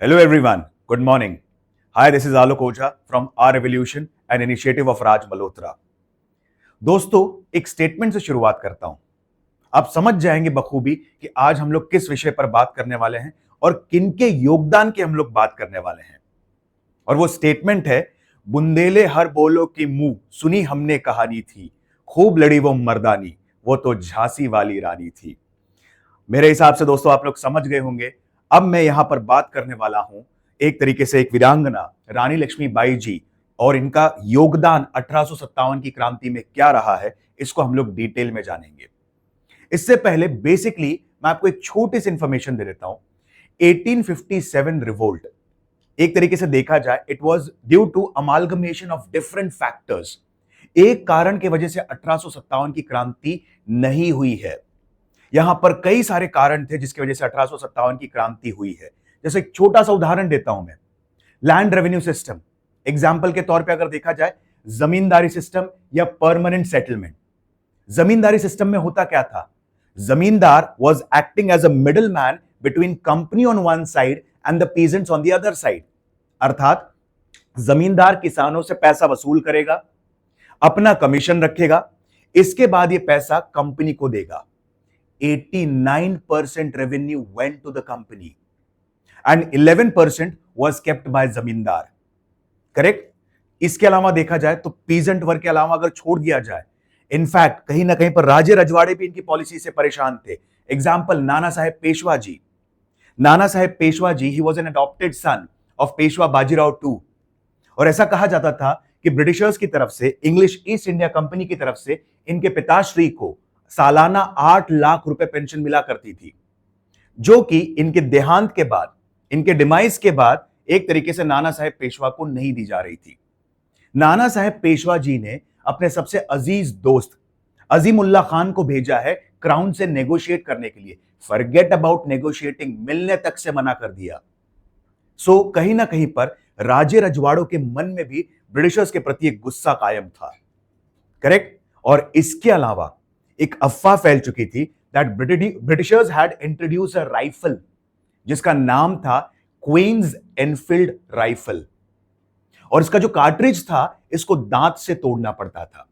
Hello everyone, good morning. Hi, this is Alok Oja from Our Revolution, an initiative of Raj Malhotra. दोस्तों, एक statement से शुरुआत करता हूं। आप समझ जाएंगे बखूबी कि आज हम लोग किस विषय पर बात करने वाले हैं और किनके योगदान की हम लोग बात करने वाले हैं। और वो स्टेटमेंट है, बुंदेले हर बोलो की मुंह सुनी हमने कहानी थी, खूब लड़ी वो मर्दानी, वो तो झांसी वाली रानी थी। मेरे हिसाब से दोस्तों आप लोग समझ गए होंगे। अब मैं यहां पर बात करने वाला हूं एक तरीके से एक वीरांगना रानी लक्ष्मीबाई जी और इनका योगदान 1857 की क्रांति में क्या रहा है, इसको हम लोग डिटेल में जानेंगे। इससे पहले बेसिकली मैं आपको एक छोटी सी इंफॉर्मेशन दे देता हूं। 1857 रिवोल्ट, एक तरीके से देखा जाए, it was due to amalgamation of different factors. एक कारण की वजह से 1857 की क्रांति नहीं हुई है। यहां पर कई सारे कारण थे जिसकी वजह से 1857 की क्रांति हुई है। जैसे एक छोटा सा उदाहरण देता हूं मैं, लैंड रेवेन्यू सिस्टम। एग्जाम्पल के तौर पे अगर देखा जाए, जमींदारी सिस्टम या परमानेंट सेटलमेंट। जमींदारी सिस्टम में होता क्या था? Zamindar was acting as a middle man between company on one side and the peasants on the other side. अर्थात जमींदार किसानों से पैसा वसूल करेगा, अपना कमीशन रखेगा, इसके बाद ये पैसा कंपनी को देगा। 89% revenue went to the company and 11% was kept by जमींदार। करेक्ट? इसके अलावा देखा जाए तो पीजेंट वर्ग के अलावा अगर छोड़ दिया जाए, इनफैक्ट कहीं ना कहीं पर राजे रजवाड़े भी इनकी पॉलिसी से परेशान थे। Example, Nana Saheb Peshwa ji. Nana Saheb Peshwa ji, he was an adopted son of Peshwa Bajirao two. और ऐसा कहा जाता था कि ब्रिटिशर्स की तरफ से, इंग्लिश ईस्ट इंडिया कंपनी की तरफ से इनके पिताश्री को सालाना 8 लाख रुपए पेंशन मिला करती थी, जो कि इनके देहांत के बाद, इनके डिमाइस के बाद एक तरीके से नाना साहेब पेशवा को नहीं दी जा रही थी। नाना साहेब पेशवा जी ने अपने सबसे अजीज दोस्त अजीमुल्ला खान को भेजा है क्राउन से नेगोशिएट करने के लिए। फॉरगेट अबाउट नेगोशिएटिंग, मिलने तक से मना कर दिया। सो कहीं ना कहीं पर राजे रजवाड़ों के मन में भी ब्रिटिशर्स के प्रति एक गुस्सा कायम था। करेक्ट? और इसके अलावा एक अफवाह फैल चुकी थी that Britishers had introduce a rifle जिसका नाम था क्वींस एनफील्ड राइफल। और इसका जो कार्ट्रिज था, इसको दांत से तोड़ना पड़ता था।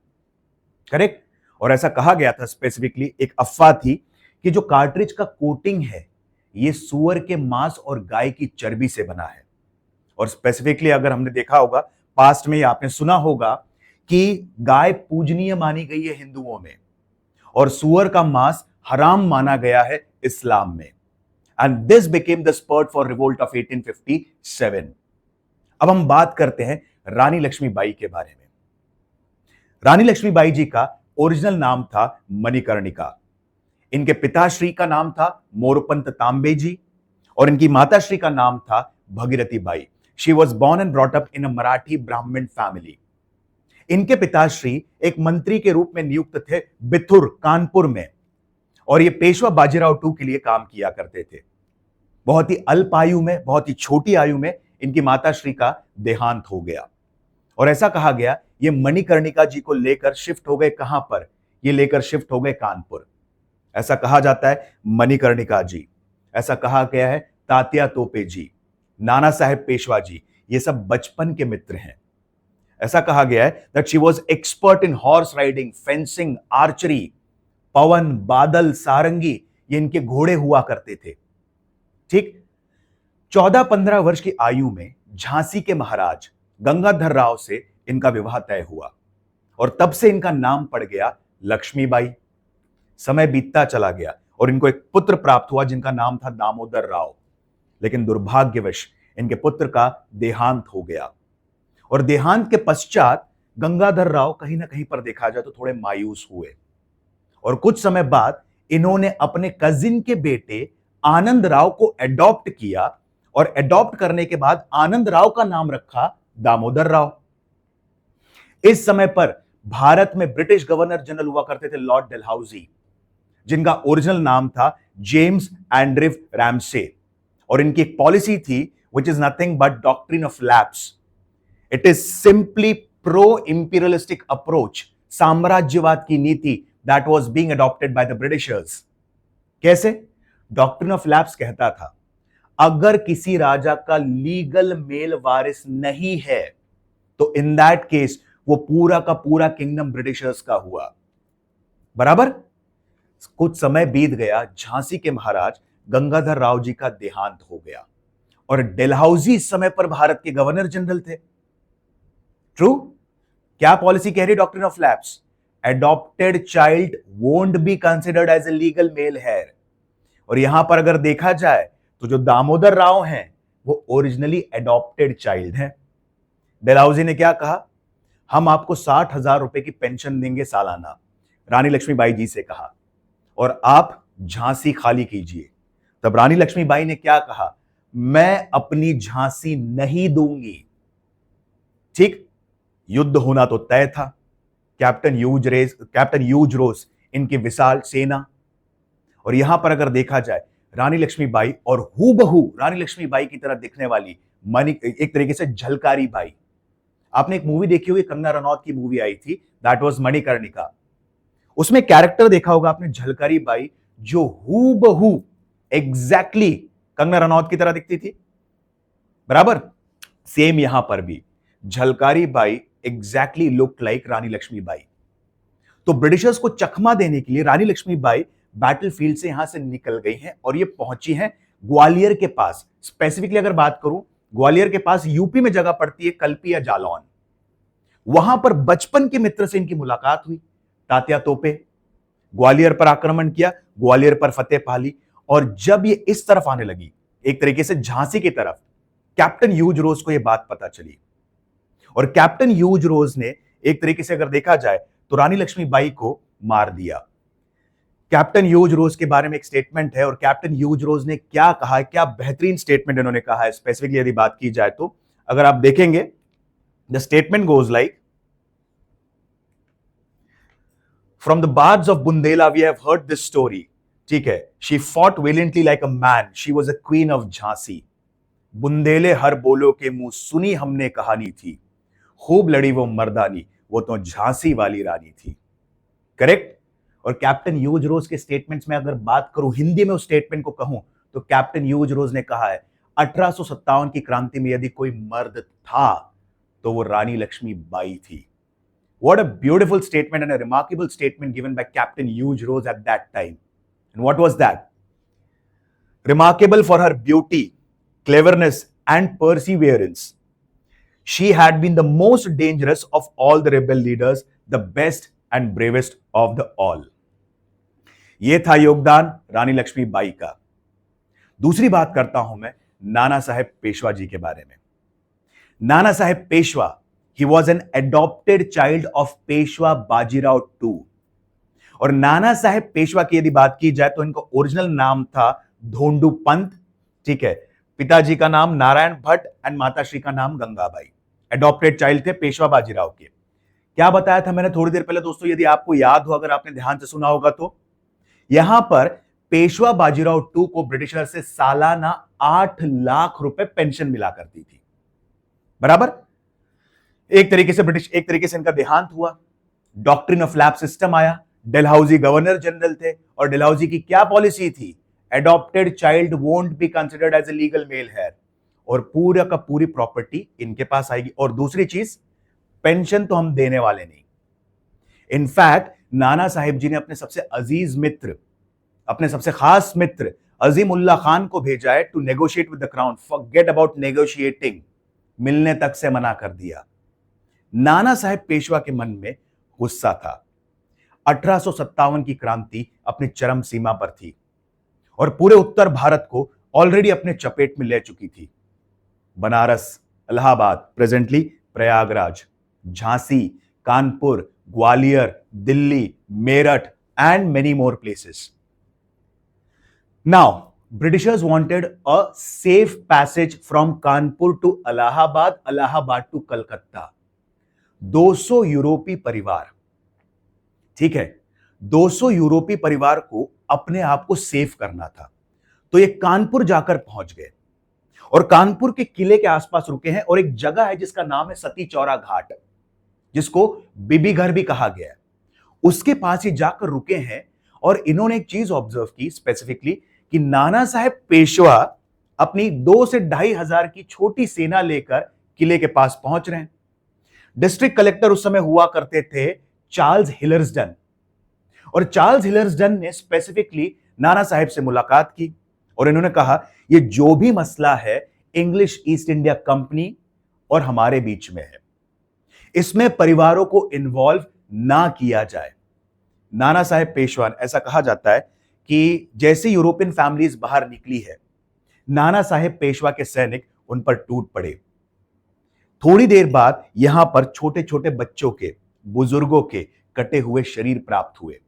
करेक्ट? और ऐसा कहा गया था, स्पेसिफिकली एक अफवाह थी कि जो कार्ट्रिज का कोटिंग है, ये सुअर के मांस और गाय की चर्बी से बना है। और स्पेसिफिकली अगर हमने देखा होगा, पास्ट में आपने सुना होगा कि गाय पूजनीय मानी गई है हिंदुओं में और सुअर का मांस हराम माना गया है इस्लाम में। And this became the spurt for revolt of 1857। अब हम बात करते हैं रानी लक्ष्मीबाई के बारे में। रानी लक्ष्मीबाई जी का ओरिजिनल नाम था मणिकर्णिका। इनके पिताश्री का नाम था मोरपंत तांबे जी और इनकी माताश्री का नाम था Bhagirathi Bai. She was born and brought up in a Marathi Brahmin family. इनके पिताश्री एक मंत्री के रूप में नियुक्त थे बिथुर, कानपुर में, और ये पेशवा बाजीराव टू के लिए काम किया करते थे। बहुत ही अल्प आयु में, बहुत ही छोटी आयु में इनकी माताश्री का देहांत हो गया। और ऐसा कहा गया ये मणिकर्णिका जी को लेकर शिफ्ट हो गए। कहां पर? ये लेकर शिफ्ट हो गए कानपुर। ऐसा कहा जाता है मणिकर्णिका जी, ऐसा कहा गया है तात्या तोपे जी, नाना साहेब पेशवा जी, ये सब बचपन के मित्र हैं। ऐसा कहा गया है that she was expert in horse riding, fencing, archery. Pawan, Badal, Sarangi, ये इनके घोड़े हुआ करते थे। ठीक? 14-15 वर्ष की आयु में झांसी के महाराज गंगाधर राव से इनका विवाह तय हुआ और तब से इनका नाम पड़ गया लक्ष्मीबाई। समय बीतता चला गया और इनको एक पुत्र प्राप्त हुआ जिनका नाम था दामोदर राव। लेकिन दुर्भाग्यवश इनके पुत्र का देहांत हो गया और देहांत के पश्चात गंगाधर राव कहीं ना कहीं पर देखा जाए तो थोड़े मायूस हुए और कुछ समय बाद इन्होंने अपने कजिन के बेटे आनंद राव को एडॉप्ट किया और एडॉप्ट करने के बाद आनंद राव का नाम रखा दामोदर राव। इस समय पर भारत में ब्रिटिश गवर्नर जनरल हुआ करते थे लॉर्ड डलहौजी, जिनका ओरिजिनल नाम था जेम्स एंड्रिव रैमसे, और इनकी एक पॉलिसी थी which is nothing but doctrine of lapse. It is simply pro imperialistic approach, साम्राज्यवाद की नीति that was being adopted by the Britishers. कैसे? डॉक्ट्रिन ऑफ लैप्स कहता था अगर किसी राजा का लीगल मेल वारिस नहीं है तो इन दैट केस वो पूरा का पूरा किंगडम ब्रिटिशर्स का हुआ। बराबर। कुछ समय बीत गया, झांसी के महाराज गंगाधर राव जी का देहांत हो गया और डलहौजी इस समय पर भारत के गवर्नर जनरल थे। ट्रू। क्या पॉलिसी कह रही doctrine of lapse? Adopted child won't be considered as a legal male heir. और यहां पर अगर देखा जाए तो जो दामोदर राव हैं वो ओरिजिनली एडॉप्टेड चाइल्ड हैं। डलहौजी ने क्या कहा? हम आपको 60,000 रुपए की पेंशन देंगे सालाना, रानी लक्ष्मीबाई जी से कहा, और आप झांसी खाली कीजिए। तब रानी लक्ष्मीबाई ने क्या कहा? मैं अपनी झांसी नहीं दूंगी। ठीक। युद्ध होना तो तय था। कैप्टन ह्यूज रोज इनकी विशाल सेना, और यहां पर अगर देखा जाए रानी लक्ष्मीबाई और हूबहू रानी लक्ष्मीबाई की तरह दिखने वाली एक तरीके से झलकारी बाई। आपने एक मूवी देखी होगी, कंगना रनौत की मूवी आई थी, दैट वाज मणिकर्णिका। उसमें कैरेक्टर देखा होगा आपने, झलकारी बाई, जो हूबहू एग्जैक्टली कंगना रनौत की तरह दिखती थी। बराबर। सेम यहां पर भी Jhalkari Bai exactly look like Rani Laxmibai. तो ब्रिटिशर्स को चकमा देने के लिए रानी लक्ष्मीबाई बैटलफील्ड से यहां से निकल गई हैं और ये पहुंची हैं ग्वालियर के पास। स्पेसिफिकली अगर बात करूं, ग्वालियर के पास यूपी में जगह पड़ती है कल्पी या जालौन। वहां पर बचपन के मित्र से इनकी मुलाकात हुई, तात्या तोपे। ग्वालियर पर आक्रमण किया, ग्वालियर पर फतेह पा ली, और जब ये इस तरफ आने लगी, एक तरीके से झांसी की तरफ, कैप्टन ह्यूज रोज को यह बात पता चली, और कैप्टन ह्यूज रोज ने एक तरीके से अगर देखा जाए तो रानी लक्ष्मीबाई को मार दिया। कैप्टन ह्यूज रोज के बारे में एक स्टेटमेंट है, और कैप्टन ह्यूज रोज ने क्या कहा है, क्या बेहतरीन स्टेटमेंट इन्होंने कहा है। स्पेसिफिकली यदि बात की जाए तो अगर आप देखेंगे, the statement goes like, from the bards of Bundela we have heard this story. ठीक है। She fought valiantly like a man, she was a queen of Jhansi. बुंदेले हर बोलो के मुंह सुनी हमने कहानी थी, खूब लड़ी वो मर्दानी, वो तो झांसी वाली रानी थी। करेक्ट। और कैप्टन ह्यूज रोज के स्टेटमेंट्स में अगर बात करूं, हिंदी में उस स्टेटमेंट को कहूं, तो कैप्टन ह्यूज रोज ने कहा है 1857 की क्रांति में यदि कोई मर्द था तो वो रानी लक्ष्मीबाई थी। What a beautiful statement and a remarkable statement given by Captain Hugh Rose at that time. And what was that? Remarkable for her beauty, cleverness, and perseverance. She had been the most dangerous of all the rebel leaders, the best and bravest of the all. यह था योगदान रानी लक्ष्मीबाई का। दूसरी बात करता हूं मैं नाना साहेब पेशवा जी के बारे में। नाना Saheb Peshwa, he was an adopted child of Peshwa Bajirao II। और नाना साहेब पेशवा की यदि बात की जाए तो इनका ओरिजिनल नाम था धोंडू पंत। ठीक है। पिताजी का नाम नारायण भट्ट एंड माताश्री का नाम गंगाबाई। एडॉप्टेड चाइल्ड थे पेशवा बाजीराव के। क्या बताया था मैंने थोड़ी देर पहले दोस्तों, यदि आपको याद हो, अगर आपने ध्यान से सुना होगा तो, यहां पर पेशवा बाजीराव II को ब्रिटिशर से सालाना 8 लाख रुपए पेंशन मिला करती थी। बराबर। एक तरीके से इनका देहांत हुआ, डॉक्ट्रिन ऑफ लैप सिस्टम आया, डलहौजी गवर्नर जनरल थे, और डलहौजी की क्या पॉलिसी थी? Adopted child won't be considered as a legal male heir, और पूरा का पूरी प्रॉपर्टी इनके पास आएगी। और दूसरी चीज, पेंशन तो हम देने वाले नहीं। इनफैक्ट नाना साहिब जी ने अपने सबसे अजीज मित्र, अपने सबसे खास मित्र अजीम उल्लाह खान को भेजा है to negotiate with the crown. Forget about negotiating, मिलने तक से मना कर दिया। नाना साहेब पेशवा के मन में गुस्सा था। 1857 की क्रांति अपनी चरम सीमा पर थी और पूरे उत्तर भारत को ऑलरेडी अपने चपेट में ले चुकी थी। Banaras, Allahabad, presently Prayagraj, Jhansi, Kanpur, Gwalior, Delhi, Meerut and many more places. Now Britishers wanted a safe passage from Kanpur to Allahabad, Allahabad to Calcutta. 200 यूरोपीय परिवार, ठीक है, 200 यूरोपीय परिवार को अपने आप को सेफ करना था। तो ये कानपुर जाकर पहुंच गए और कानपुर के किले के आसपास रुके हैं, और एक जगह है जिसका नाम है सती चौरा घाट, जिसको बीबी घर भी कहा गया है। उसके पास ही जाकर रुके हैं और इन्होंने एक चीज ऑब्जर्व की स्पेसिफिकली कि नाना साहेब पेशवा अपनी 2 से 2,500 की छोटी सेना लेकर किले के पास पहुंच रहे हैं। डिस्ट्रिक्ट कलेक्टर उस समय हुआ करते थे चार्ल्स हिलर्सडन, और चार्ल्स हिलर्सडन ने स्पेसिफिकली नाना साहेब से मुलाकात की और इन्होंने कहा ये जो भी मसला है इंग्लिश ईस्ट इंडिया कंपनी और हमारे बीच में है, इसमें परिवारों को इन्वॉल्व ना किया जाए। नाना साहेब पेशवा, ऐसा कहा जाता है कि जैसे यूरोपियन फैमिलीज बाहर निकली है, नाना साहेब पेशवा के सैनिक उन पर टूट पड़े। थोड़ी देर बाद यहां पर छोटे छोटे बच्चों के, बुजुर्गों के कटे हुए शरीर प्राप्त हुए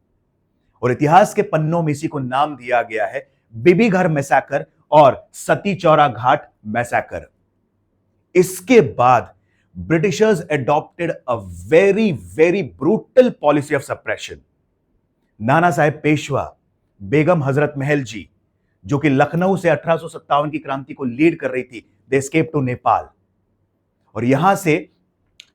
और इतिहास के पन्नों में इसी को नाम दिया गया है बीबी घर मैसाकर और सती चौरा घाट मैसाकर। इसके बाद Britishers adopted a very very brutal policy of suppression. नाना साहेब पेशवा, बेगम हजरत महल जी, जो कि लखनऊ से 1857 की क्रांति को लीड कर रही थी, दे एस्केप टू नेपाल। और यहां से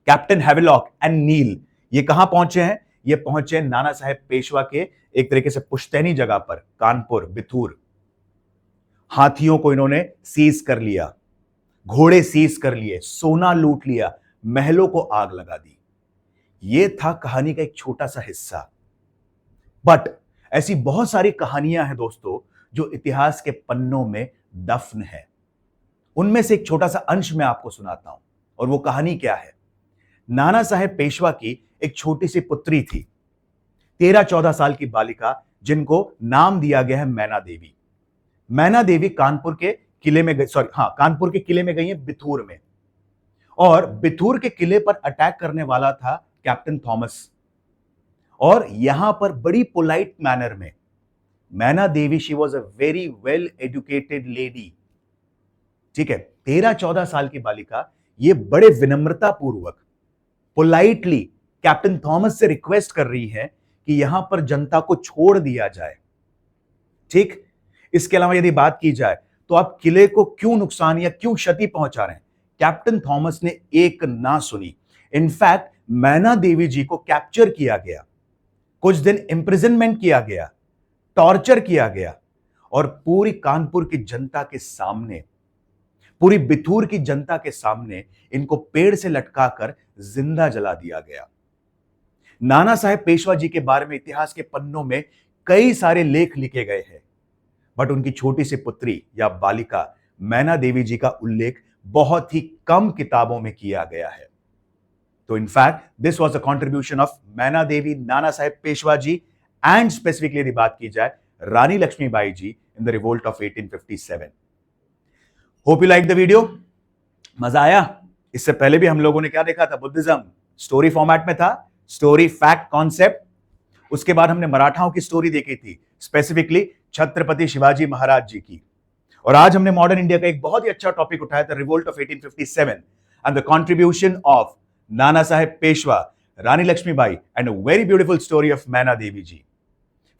कैप्टन हैवेलॉक एंड नील ये कहां पहुंचे हैं? ये पहुंचे नाना साहेब पेशवा के एक तरीके से पुश्तैनी जगह पर, कानपुर, बिथूर। हाथियों को इन्होंने सीज कर लिया, घोड़े सीज कर लिए, सोना लूट लिया, महलों को आग लगा दी। यह था कहानी का एक छोटा सा हिस्सा। बट ऐसी बहुत सारी कहानियां हैं दोस्तों जो इतिहास के पन्नों में दफन है। उनमें से एक छोटा सा अंश मैं आपको सुनाता हूं, और वो कहानी क्या है। नाना साहेब पेशवा की एक छोटी सी पुत्री थी, 13-14 साल की बालिका, जिनको नाम दिया गया है मैना देवी। मैना देवी कानपुर के किले में कानपुर के किले में गई है बिथूर में, और बिथूर के किले पर अटैक करने वाला था कैप्टन थॉमस। और यहां पर बड़ी पोलाइट मैनर में Maina Devi, she was a very well educated lady, ठीक है, 13-14 साल की बालिका, ये बड़े विनम्रता पूर्वक पोलाइटली कैप्टन थॉमस से रिक्वेस्ट कर रही है कि यहां पर जनता को छोड़ दिया जाए। ठीक, इसके अलावा यदि बात की जाए तो आप किले को क्यों नुकसान या क्यों क्षति पहुंचा रहे हैं? कैप्टन थॉमस ने एक ना सुनी। इनफैक्ट मैना देवी जी को कैप्चर किया गया, कुछ दिन इंप्रिजनमेंट किया गया, टॉर्चर किया गया, और पूरी कानपुर की जनता के सामने, पूरी बिथूर की जनता के सामने इनको पेड़ से लटकाकर जिंदा जला दिया गया। नाना साहेब पेशवा जी के बारे में इतिहास के पन्नों में कई सारे लेख लिखे गए हैं, बट उनकी छोटी सी पुत्री या बालिका मैना देवी जी का उल्लेख बहुत ही कम किताबों में किया गया है। तो in fact this was the contribution of Maina Devi, Nana Saheb Peshwa ji, and specifically यदि बात की जाए Rani Laxmibai ji in the revolt of 1857। Hope you like the video. मजा आया? इससे पहले भी हम लोगों ने क्या देखा था? बुद्धिज्म स्टोरी फॉर्मेट में था, स्टोरी फैक्ट कॉन्सेप्ट। उसके बाद हमने मराठाओं की स्टोरी देखी थी, स्पेसिफिकली छत्रपति शिवाजी महाराज जी की। और आज हमने मॉडर्न इंडिया का एक बहुत ही अच्छा टॉपिक उठाया था, revolt of 1857 and the contribution of Nana Saheb Peshwa, Rani Lakshmibai, and a very beautiful story of Maina Devi ji.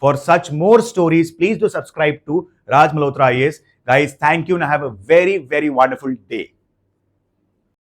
For such more stories, please do subscribe to Raj Malhotra IAS. Guys, thank you and have a very, very wonderful day.